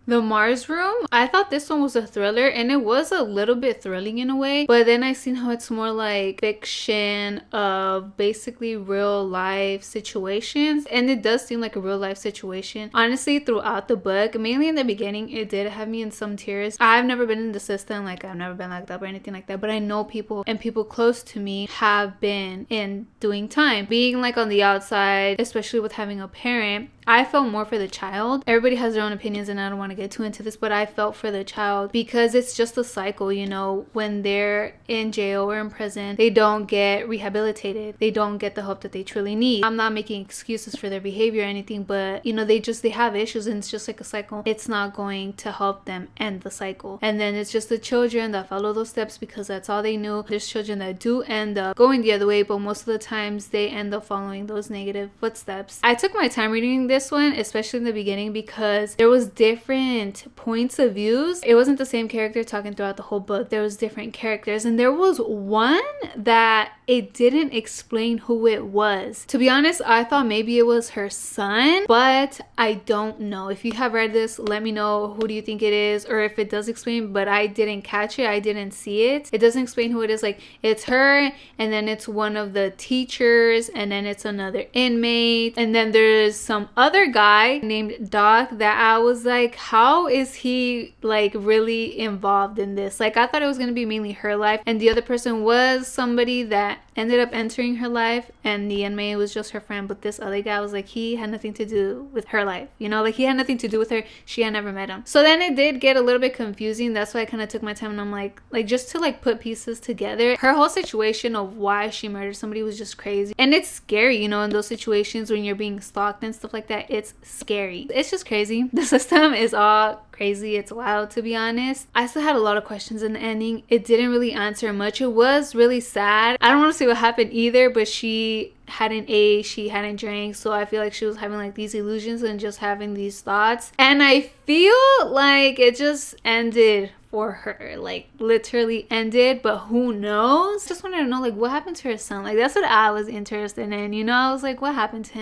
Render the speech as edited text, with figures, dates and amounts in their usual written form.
The Mars Room, I thought this one was a thriller, and it was a little bit thrilling in a way, but then I seen how it's more like fiction of basically real life situations, and it does seem like a real life situation. Honestly, throughout the book, mainly in the beginning, it did have me in some tears. I've never been in the system, like I've never been locked up or anything like that, but I know people and people close to me have been in doing time. Being like on the outside, especially with having a parent, I felt more for the child. Everybody has their own opinions, and I don't want to get too into this, but I felt for the child because it's just a cycle, you know. When they're in jail or in prison, they don't get rehabilitated. They don't get the help that they truly need. I'm not making excuses for their behavior or anything, but you know, they have issues, and it's just like a cycle. It's not going to help them end the cycle. And then it's just the children that follow those steps because that's all they knew. There's children that do end up going the other way, but most of the times they end up following those negative footsteps. I took my time reading this one, especially in the beginning, because there was different points of views. It wasn't the same character talking throughout the whole book. There was different characters, and there was one that it didn't explain who it was. To be honest, I thought maybe it was her son, but I don't know. If you have read this, let me know who do you think it is, or if it does explain, but I didn't catch it. I didn't see it. It doesn't explain who it is. Like, it's her, and then it's one of the teachers, and then it's another inmate, and then there's some other guy named Doc that I was like, how is he like really involved in this? Like, I thought it was going to be mainly her life, and the other person was somebody that ended up entering her life, and the inmate was just her friend. But this other guy was like, he had nothing to do with her life, you know, like he had nothing to do with her. She had never met him. So then it did get a little bit confusing. That's why I kind of took my time, and I'm like just to like put pieces together. Her whole situation of why she murdered somebody was just crazy, and it's scary, you know, in those situations when you're being stalked and stuff like that. It's scary. It's just crazy. The system is all crazy. It's wild, to be honest. I still had a lot of questions in the ending. It didn't really answer much. It was really sad. I don't want to say what happened either, but she hadn't ate, she hadn't drank, so I feel like she was having like these illusions and just having these thoughts, and I feel like it just ended for her, like literally ended, but who knows. Just wanted to know like what happened to her son. Like, that's what I was interested in, you know. I was like, what happened to him?